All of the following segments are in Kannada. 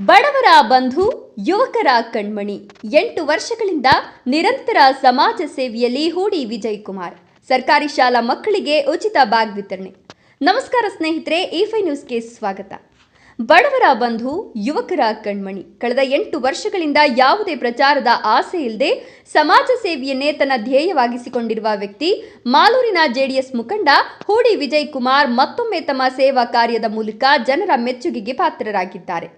ಬಡವರ ಬಂಧು, ಯುವಕರ ಕಣ್ಮಣಿ. 8 ವರ್ಷಗಳಿಂದ ನಿರಂತರ ಸಮಾಜ ಸೇವೆಯಲ್ಲಿ ಹೂಡಿ ವಿಜಯ್ ಕುಮಾರ್. ಸರ್ಕಾರಿ ಶಾಲಾ ಮಕ್ಕಳಿಗೆ ಉಚಿತ ಬ್ಯಾಗ್ ವಿತರಣೆ. ನಮಸ್ಕಾರ ಸ್ನೇಹಿತರೆ, E5 ನ್ಯೂಸ್ಗೆ ಸ್ವಾಗತ. ಬಡವರ ಬಂಧು, ಯುವಕರ ಕಣ್ಮಣಿ. ಕಳೆದ 8 ವರ್ಷಗಳಿಂದ ಯಾವುದೇ ಪ್ರಚಾರದ ಆಸೆ ಇಲ್ಲದೆ ಸಮಾಜ ಸೇವೆಯನ್ನೇ ತನ್ನ ಧ್ಯೇಯವಾಗಿಸಿಕೊಂಡಿರುವ ವ್ಯಕ್ತಿ ಮಾಲೂರಿನ ಜೆಡಿಎಸ್ ಮುಖಂಡ ಹೂಡಿ ವಿಜಯ್ ಕುಮಾರ್ ಮತ್ತೊಮ್ಮೆ ತಮ್ಮ ಸೇವಾ ಕಾರ್ಯದ ಮೂಲಕ ಜನರ ಮೆಚ್ಚುಗೆಗೆ ಪಾತ್ರರಾಗಿದ್ದಾರೆ.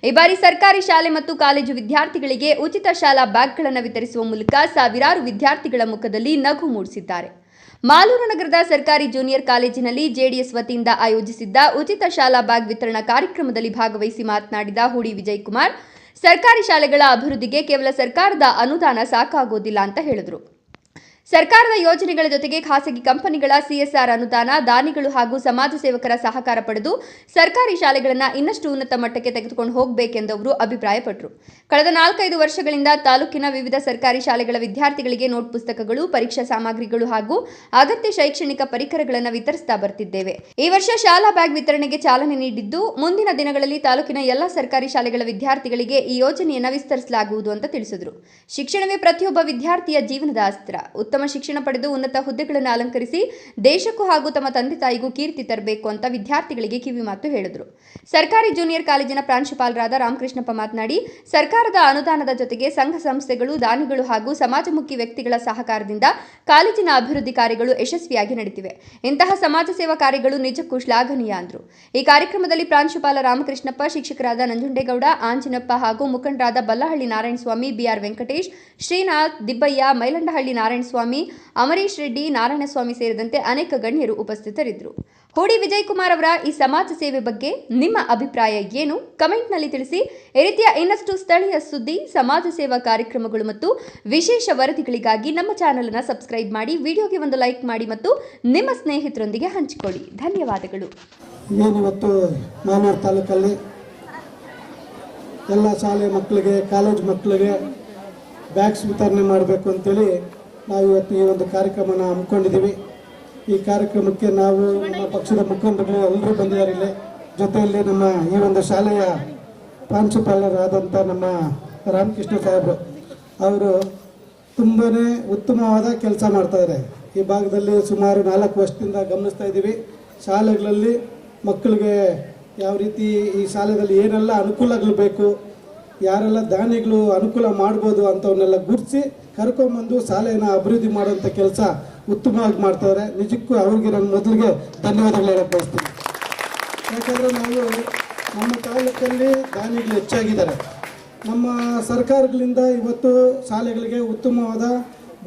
ಈ ಬಾರಿ ಸರ್ಕಾರಿ ಶಾಲೆ ಮತ್ತು ಕಾಲೇಜು ವಿದ್ಯಾರ್ಥಿಗಳಿಗೆ ಉಚಿತ ಶಾಲಾ ಬ್ಯಾಗ್ಗಳನ್ನು ವಿತರಿಸುವ ಮೂಲಕ ಸಾವಿರಾರು ವಿದ್ಯಾರ್ಥಿಗಳ ಮುಖದಲ್ಲಿ ನಗು ಮೂಡಿಸಿದ್ದಾರೆ. ಮಾಲೂರು ನಗರದ ಸರ್ಕಾರಿ ಜೂನಿಯರ್ ಕಾಲೇಜಿನಲ್ಲಿ ಜೆಡಿಎಸ್ ವತಿಯಿಂದ ಆಯೋಜಿಸಿದ್ದ ಉಚಿತ ಶಾಲಾ ಬ್ಯಾಗ್ ವಿತರಣಾ ಕಾರ್ಯಕ್ರಮದಲ್ಲಿ ಭಾಗವಹಿಸಿ ಮಾತನಾಡಿದ ಹೂಡಿ ವಿಜಯ್ ಕುಮಾರ್, ಸರ್ಕಾರಿ ಶಾಲೆಗಳ ಅಭಿವೃದ್ಧಿಗೆ ಕೇವಲ ಸರ್ಕಾರದ ಅನುದಾನ ಸಾಕಾಗೋದಿಲ್ಲ ಅಂತ ಹೇಳಿದರು. ಸರ್ಕಾರದ ಯೋಜನೆಗಳ ಜೊತೆಗೆ ಖಾಸಗಿ ಕಂಪನಿಗಳ CSR ಅನುದಾನ, ದಾನಿಗಳು ಹಾಗೂ ಸಮಾಜ ಸೇವಕರ ಸಹಕಾರ ಪಡೆದು ಸರ್ಕಾರಿ ಶಾಲೆಗಳನ್ನು ಇನ್ನಷ್ಟು ಉನ್ನತ ಮಟ್ಟಕ್ಕೆ ತೆಗೆದುಕೊಂಡು ಹೋಗಬೇಕೆಂದು ಅವರು ಅಭಿಪ್ರಾಯಪಟ್ಟರು. ಕಳೆದ 4-5 ವರ್ಷಗಳಿಂದ ತಾಲೂಕಿನ ವಿವಿಧ ಸರ್ಕಾರಿ ಶಾಲೆಗಳ ವಿದ್ಯಾರ್ಥಿಗಳಿಗೆ ನೋಟ್ ಪುಸ್ತಕಗಳು, ಪರೀಕ್ಷಾ ಸಾಮಗ್ರಿಗಳು ಹಾಗೂ ಅಗತ್ಯ ಶೈಕ್ಷಣಿಕ ಪರಿಕರಗಳನ್ನು ವಿತರಿಸ್ತಾ ಬರ್ತಿದ್ದೇವೆ. ಈ ವರ್ಷ ಶಾಲಾ ಬ್ಯಾಗ್ ವಿತರಣೆಗೆ ಚಾಲನೆ ನೀಡಿದ್ದು, ಮುಂದಿನ ದಿನಗಳಲ್ಲಿ ತಾಲೂಕಿನ ಎಲ್ಲ ಸರ್ಕಾರಿ ಶಾಲೆಗಳ ವಿದ್ಯಾರ್ಥಿಗಳಿಗೆ ಈ ಯೋಜನೆಯನ್ನು ವಿಸ್ತರಿಸಲಾಗುವುದು ಅಂತ ತಿಳಿಸಿದರು. ಶಿಕ್ಷಣವೇ ಪ್ರತಿಯೊಬ್ಬ ವಿದ್ಯಾರ್ಥಿಯ ಜೀವನದ ಅಸ್ತ್ರ. ಉತ್ತಮ ಶಿಕ್ಷಣ ಪಡೆದು ಉನ್ನತ ಹುದ್ದೆಗಳನ್ನು ಅಲಂಕರಿಸಿ ದೇಶಕ್ಕೂ ಹಾಗೂ ತಮ್ಮ ತಂದೆ ತಾಯಿಗೂ ಕೀರ್ತಿ ತರಬೇಕು ಅಂತ ವಿದ್ಯಾರ್ಥಿಗಳಿಗೆ ಕಿವಿಮಾತು ಹೇಳಿದರು. ಸರ್ಕಾರಿ ಜೂನಿಯರ್ ಕಾಲೇಜಿನ ಪ್ರಾಂಶುಪಾಲರಾದ ರಾಮಕೃಷ್ಣಪ್ಪ ಮಾತನಾಡಿ, ಸರ್ಕಾರದ ಅನುದಾನದ ಜೊತೆಗೆ ಸಂಘ ಸಂಸ್ಥೆಗಳು, ದಾನಿಗಳು ಹಾಗೂ ಸಮಾಜಮುಖಿ ವ್ಯಕ್ತಿಗಳ ಸಹಕಾರದಿಂದ ಕಾಲೇಜಿನ ಅಭಿವೃದ್ಧಿ ಕಾರ್ಯಗಳು ಯಶಸ್ವಿಯಾಗಿ ನಡೆದಿವೆ. ಇಂತಹ ಸಮಾಜ ಸೇವಾ ಕಾರ್ಯಗಳು ನಿಜಕ್ಕೂ ಶ್ಲಾಘನೀಯ ಅಂದರು. ಈ ಕಾರ್ಯಕ್ರಮದಲ್ಲಿ ಪ್ರಾಂಶುಪಾಲ ರಾಮಕೃಷ್ಣಪ್ಪ, ಶಿಕ್ಷಕರಾದ ನಂಜುಂಡೇಗೌಡ, ಆಂಜಿನಪ್ಪ ಹಾಗೂ ಮುಖಂಡರಾದ ಬಲ್ಲಹಳ್ಳಿ ನಾರಾಯಣಸ್ವಾಮಿ, BR ವೆಂಕಟೇಶ್, ಶ್ರೀನಾಥ್, ದಿಬ್ಬಯ್ಯ, ಮೈಲಂಡಹಳ್ಳಿ ನಾರಾಯಣಸ್ವಾಮಿ, ಅಮರೀಶ್ ರೆಡ್ಡಿ, ನಾರಾಯಣಸ್ವಾಮಿ ಸೇರಿದಂತೆ ಅನೇಕ ಗಣ್ಯರು ಉಪಸ್ಥಿತರಿದ್ದರು. ಹೂಡಿ ವಿಜಯ್ ಕುಮಾರ್ ಅವರ ಈ ಸಮಾಜ ಸೇವೆ ಬಗ್ಗೆ ನಿಮ್ಮ ಅಭಿಪ್ರಾಯ ಏನು? ಕಮೆಂಟ್ನಲ್ಲಿ ತಿಳಿಸಿ. ಈ ರೀತಿಯ ಇನ್ನಷ್ಟು ಸ್ಥಳೀಯ ಸುದ್ದಿ, ಸಮಾಜ ಸೇವಾ ಕಾರ್ಯಕ್ರಮಗಳು ಮತ್ತು ವಿಶೇಷ ವರದಿಗಳಿಗಾಗಿ ನಮ್ಮ ಚಾನೆಲ್ ಅನ್ನು ಸಬ್ಸ್ಕ್ರೈಬ್ ಮಾಡಿ, ವಿಡಿಯೋಗೆ ಒಂದು ಲೈಕ್ ಮಾಡಿ ಮತ್ತು ನಿಮ್ಮ ಸ್ನೇಹಿತರೊಂದಿಗೆ ಹಂಚಿಕೊಳ್ಳಿ. ಧನ್ಯವಾದಗಳು. ಇವತ್ತು ಮಾಲೂರು ತಾಲೂಕಲ್ಲಿ ಎಲ್ಲ ಶಾಲೆ ಮಕ್ಕಳಿಗೆ, ಕಾಲೇಜ್ ಮಕ್ಕಳಿಗೆ ಬ್ಯಾಗ್ಸ್ ವಿತರಣೆ ಮಾಡಬೇಕು ಅಂತೇಳಿ ನಾವು ಇವತ್ತು ಈ ಒಂದು ಕಾರ್ಯಕ್ರಮನ ಹಮ್ಮಿಕೊಂಡಿದ್ದೀವಿ. ಈ ಕಾರ್ಯಕ್ರಮಕ್ಕೆ ನಾವು ನಮ್ಮ ಪಕ್ಷದ ಮುಖಂಡರು ಎಲ್ಲರೂ ಬಂದಿದ್ದಾರೆ. ಇಲ್ಲಿ ಜೊತೆಯಲ್ಲಿ ನಮ್ಮ ಈ ಒಂದು ಶಾಲೆಯ ಪ್ರಾಂಶುಪಾಲರಾದಂಥ ನಮ್ಮ ರಾಮಕೃಷ್ಣ ಸಾಹೇಬರು ಅವರು ತುಂಬಾ ಉತ್ತಮವಾದ ಕೆಲಸ ಮಾಡ್ತಾಯಿದ್ದಾರೆ. ಈ ಭಾಗದಲ್ಲಿ ಸುಮಾರು 4 ವರ್ಷದಿಂದ ಗಮನಿಸ್ತಾ ಇದ್ದೀವಿ. ಶಾಲೆಗಳಲ್ಲಿ ಮಕ್ಕಳಿಗೆ ಯಾವ ರೀತಿ ಈ ಶಾಲೆಯಲ್ಲಿ ಏನೆಲ್ಲ ಅನುಕೂಲಗಳು ಬೇಕು, ಯಾರೆಲ್ಲ ದಾನಿಗಳು ಅನುಕೂಲ ಮಾಡ್ಬೋದು ಅಂಥವನ್ನೆಲ್ಲ ಗುರುತಿಸಿ ಕರ್ಕೊಂಬಂದು ಶಾಲೆಯನ್ನು ಅಭಿವೃದ್ಧಿ ಮಾಡುವಂಥ ಕೆಲಸ ಉತ್ತಮವಾಗಿ ಮಾಡ್ತಾಯಿದ್ದಾರೆ. ನಿಜಕ್ಕೂ ಅವ್ರಿಗೆ ನಾನು ಮೊದಲಿಗೆ ಧನ್ಯವಾದಗಳು ಹೇಳಕ್ಕೆ ಬಯಸ್ತೀನಿ. ಯಾಕಂದರೆ ನಾವು ನಮ್ಮ ತಾಲೂಕಲ್ಲಿ ದಾನಿಗಳು ಹೆಚ್ಚಾಗಿದ್ದಾರೆ. ನಮ್ಮ ಸರ್ಕಾರಗಳಿಂದ ಇವತ್ತು ಶಾಲೆಗಳಿಗೆ ಉತ್ತಮವಾದ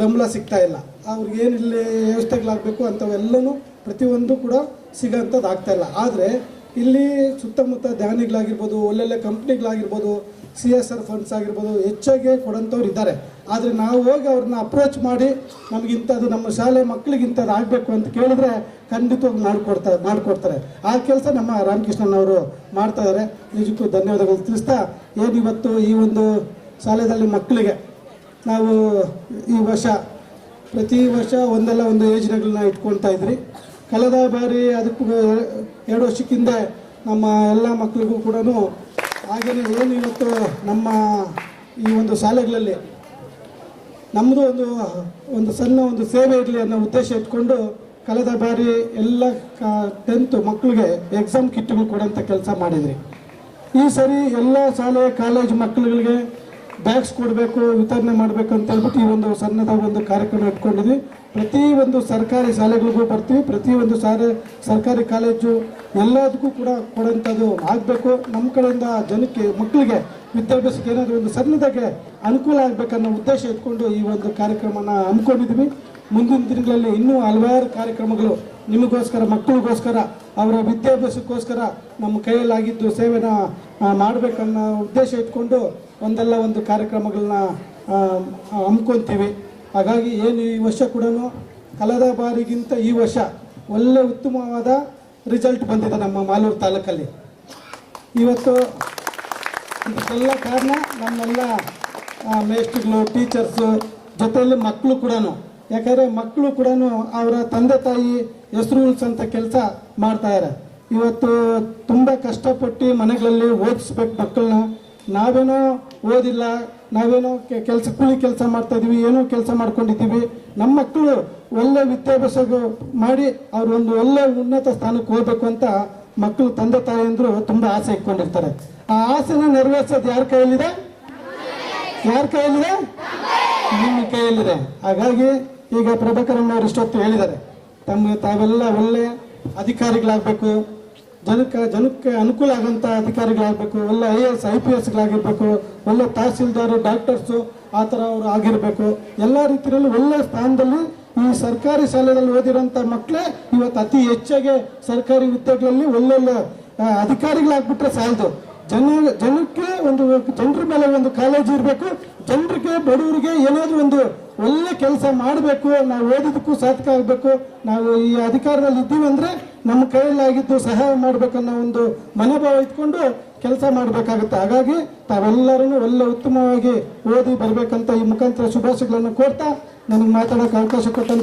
ಬೆಂಬಲ ಸಿಗ್ತಾ ಇಲ್ಲ. ಅವ್ರಿಗೇನಿಲ್ಲಿ ವ್ಯವಸ್ಥೆಗಳಾಗಬೇಕು ಅಂಥವೆಲ್ಲನೂ ಪ್ರತಿಯೊಂದು ಕೂಡ ಸಿಗೋಂಥದ್ದು ಆಗ್ತಾಯಿಲ್ಲ. ಆದರೆ ಇಲ್ಲಿ ಸುತ್ತಮುತ್ತ ದಾನಿಗಳಾಗಿರ್ಬೋದು, ಒಳ್ಳೊಳ್ಳೆ ಕಂಪ್ನಿಗಳಾಗಿರ್ಬೋದು, CSR ಫಂಡ್ಸ್ ಆಗಿರ್ಬೋದು ಹೆಚ್ಚಾಗಿ ಕೊಡೋಂಥವ್ರು ಇದ್ದಾರೆ. ಆದರೆ ನಾವು ಹೋಗಿ ಅವ್ರನ್ನ ಅಪ್ರೋಚ್ ಮಾಡಿ ನಮಗಿಂಥದ್ದು ನಮ್ಮ ಶಾಲೆ ಮಕ್ಕಳಿಗೆ ಇಂಥದ್ದು ಆಗಬೇಕು ಅಂತ ಕೇಳಿದ್ರೆ ಖಂಡಿತವಾಗಿ ಮಾಡಿಕೊಡ್ತಾರೆ. ಆ ಕೆಲಸ ನಮ್ಮ ರಾಮಕೃಷ್ಣನವರು ಮಾಡ್ತಾಯಿದ್ದಾರೆ. ನಿಜಕ್ಕೂ ಧನ್ಯವಾದಗಳು ತಿಳಿಸ್ತಾ, ಏನಿವತ್ತು ಈ ಒಂದು ಶಾಲೆಯಲ್ಲಿ ಮಕ್ಕಳಿಗೆ ನಾವು ಈ ವರ್ಷ ಪ್ರತಿ ವರ್ಷ ಒಂದಲ್ಲ ಒಂದು ಯೋಜನೆಗಳನ್ನ ಇಟ್ಕೊಳ್ತಾ ಇದ್ರಿ. ಕಳೆದ ಬಾರಿ ಅದಕ್ಕೂ 2 ವರ್ಷಕ್ಕಿಂತ ನಮ್ಮ ಎಲ್ಲ ಮಕ್ಕಳಿಗೂ ಕೂಡ ಹಾಗೆಯೇ ಏನು ಇವತ್ತು ನಮ್ಮ ಈ ಒಂದು ಶಾಲೆಗಳಲ್ಲಿ ನಮ್ಮದು ಒಂದು ಸಣ್ಣ ಒಂದು ಸೇವೆ ಇರಲಿ ಅನ್ನೋ ಉದ್ದೇಶ ಇಟ್ಕೊಂಡು ಕಳೆದ ಬಾರಿ ಎಲ್ಲ 10th ಮಕ್ಕಳಿಗೆ ಎಕ್ಸಾಮ್ ಕಿಟ್ಗಳು ಕೊಡೋಂಥ ಕೆಲಸ ಮಾಡಿದ್ರಿ. ಈ ಸರಿ ಎಲ್ಲ ಶಾಲೆ ಕಾಲೇಜು ಮಕ್ಕಳುಗಳಿಗೆ ಬ್ಯಾಗ್ಸ್ ಕೊಡಬೇಕು, ವಿತರಣೆ ಮಾಡಬೇಕು ಅಂತ ಹೇಳ್ಬಿಟ್ಟು ಈ ಒಂದು ಸಣ್ಣದಾಗಿ ಒಂದು ಕಾರ್ಯಕ್ರಮ ಇಟ್ಕೊಂಡಿದ್ವಿ. ಪ್ರತಿಯೊಂದು ಸರ್ಕಾರಿ ಶಾಲೆಗಳಿಗೂ ಬರ್ತೀವಿ, ಪ್ರತಿಯೊಂದು ಸರ್ಕಾರಿ ಕಾಲೇಜು ಎಲ್ಲದಕ್ಕೂ ಕೂಡ ಕೊಡೋಂಥದ್ದು ಆಗಬೇಕು. ನಮ್ಮ ಕಡೆಯಿಂದ ಜನಕ್ಕೆ, ಮಕ್ಕಳಿಗೆ ವಿದ್ಯಾಭ್ಯಾಸಕ್ಕೆ ಏನಾದರೂ ಒಂದು ಸಣ್ಣದಾಗೆ ಅನುಕೂಲ ಆಗಬೇಕನ್ನೋ ಉದ್ದೇಶ ಇಟ್ಕೊಂಡು ಈ ಒಂದು ಕಾರ್ಯಕ್ರಮನ ಹಮ್ಮಿಕೊಂಡಿದ್ವಿ. ಮುಂದಿನ ದಿನಗಳಲ್ಲಿ ಇನ್ನೂ ಹಲವಾರು ಕಾರ್ಯಕ್ರಮಗಳು ನಿಮಗೋಸ್ಕರ, ಮಕ್ಕಳಿಗೋಸ್ಕರ, ಅವರ ವಿದ್ಯಾಭ್ಯಾಸಕ್ಕೋಸ್ಕರ ನಮ್ಮ ಕೈಯಲ್ಲಾಗಿದ್ದು ಸೇವೆನ ಮಾಡಬೇಕನ್ನೋ ಉದ್ದೇಶ ಇಟ್ಕೊಂಡು ಒಂದಲ್ಲ ಒಂದು ಕಾರ್ಯಕ್ರಮಗಳನ್ನ ಹಮ್ಮಿಕೊತೀವಿ. ಹಾಗಾಗಿ ಏನು ಈ ವರ್ಷ ಕೂಡ ಕಳೆದ ಬಾರಿಗಿಂತ ಈ ವರ್ಷ ಒಳ್ಳೆ ಉತ್ತಮವಾದ ರಿಸಲ್ಟ್ ಬಂದಿದೆ ನಮ್ಮ ಮಾಲೂರು ತಾಲೂಕಲ್ಲಿ. ಇವತ್ತು ಇದಕ್ಕೆಲ್ಲ ಕಾರಣ ನಮ್ಮೆಲ್ಲ ಮೇಸ್ಟ್ರುಗಳು, ಟೀಚರ್ಸು, ಜೊತೆಯಲ್ಲಿ ಮಕ್ಕಳು ಕೂಡ. ಯಾಕಂದರೆ ಮಕ್ಕಳು ಕೂಡ ಅವರ ತಂದೆ ತಾಯಿ ಹೆಸರು ಉಳಿಸೋಂಥ ಕೆಲಸ ಮಾಡ್ತಾಯಿದ್ದಾರೆ. ಇವತ್ತು ತುಂಬ ಕಷ್ಟಪಟ್ಟು ಮನೆಗಳಲ್ಲಿ ಓದಿಸ್ಬೇಕು ಮಕ್ಕಳನ್ನ. ನಾವೇನೋ ಓದಿಲ್ಲ, ನಾವೇನೋ ಕೆಲಸ ಕೂಲಿ ಕೆಲಸ ಮಾಡ್ತಾ ಇದೀವಿ, ಏನೋ ಕೆಲಸ ಮಾಡ್ಕೊಂಡಿದ್ದೀವಿ. ನಮ್ಮ ಮಕ್ಕಳು ಒಳ್ಳೆ ವಿದ್ಯಾಭ್ಯಾಸ ಮಾಡಿ ಅವರು ಒಂದು ಒಳ್ಳೆ ಉನ್ನತ ಸ್ಥಾನಕ್ಕೆ ಹೋಗ್ಬೇಕು ಅಂತ ಮಕ್ಕಳು ತಂದೆ ತಾಯಿಯಂದ್ರು ತುಂಬಾ ಆಸೆ ಇಟ್ಕೊಂಡಿರ್ತಾರೆ. ಆ ಆಸೆನ ನೆರವೇರಿಸೋದು ಯಾರ ಕೈಯಲ್ಲಿದೆ? ಯಾರ ಕೈಯಲ್ಲಿದೆ? ನಿಮ್ಮ ಕೈಯಲ್ಲಿದೆ. ಹಾಗಾಗಿ ಈಗ ಪ್ರಭಾಕರಣ್ಣ ಅವರು ಇಷ್ಟೊತ್ತು ಹೇಳಿದ್ದಾರೆ, ತಾವೆಲ್ಲ ಒಳ್ಳೆ ಅಧಿಕಾರಿಗಳಾಗಬೇಕು, ಜನಕ್ಕೆ ಅನುಕೂಲ ಆಗೋಂಥ ಅಧಿಕಾರಿಗಳಾಗಬೇಕು, ಒಳ್ಳೆ IAS IPSಗಳಾಗಿರ್ಬೇಕು, ಒಳ್ಳೆ ತಹಸೀಲ್ದಾರು ಡಾಕ್ಟರ್ಸು ಆ ಥರ ಅವರು ಆಗಿರಬೇಕು. ಎಲ್ಲ ರೀತಿಯಲ್ಲಿ ಒಳ್ಳೆ ಸ್ಥಾನದಲ್ಲಿ ಈ ಸರ್ಕಾರಿ ಶಾಲೆಯಲ್ಲಿ ಓದಿರೋಂಥ ಮಕ್ಕಳೇ ಇವತ್ತು ಅತಿ ಹೆಚ್ಚಾಗಿ ಸರ್ಕಾರಿ ಹುದ್ದೆಗಳಲ್ಲಿ ಒಳ್ಳೊಳ್ಳೆ ಅಧಿಕಾರಿಗಳಾಗ್ಬಿಟ್ರೆ ಸಾಲದು. ಜನಕ್ಕೆ ಜನರ ಮೇಲೆ ಒಂದು ಕಾಳಜಿ ಇರಬೇಕು. ಜನರಿಗೆ ಬಡವರಿಗೆ ಏನಾದರೂ ಒಂದು ಒಳ್ಳೆ ಕೆಲಸ ಮಾಡಬೇಕು, ನಾವು ಓದಿದ್ದಕ್ಕೂ ಸಾರ್ಥಕ ಆಗಬೇಕು, ನಾವು ಈ ಅಧಿಕಾರದಲ್ಲಿ ಇದ್ದೀವಿ ಅಂದರೆ ನಮ್ಮ ಕೈಯಲ್ಲಾಗಿದ್ದು ಸಹಾಯ ಮಾಡಬೇಕನ್ನೋ ಒಂದು ಮನೋಭಾವ ಇಟ್ಕೊಂಡು ಕೆಲಸ ಮಾಡಬೇಕಾಗುತ್ತೆ. ಹಾಗಾಗಿ ತಾವೆಲ್ಲರೂ ಒಳ್ಳೆ ಉತ್ತಮವಾಗಿ ಓದಿ ಬರಬೇಕಂತ ಈ ಮುಖಾಂತರ ಶುಭಾಶಯಗಳನ್ನು ಕೋರ್ತಾ ನನಗೆ ಮಾತಾಡೋಕೆ ಅವಕಾಶ ಕೊಟ್ಟಂತ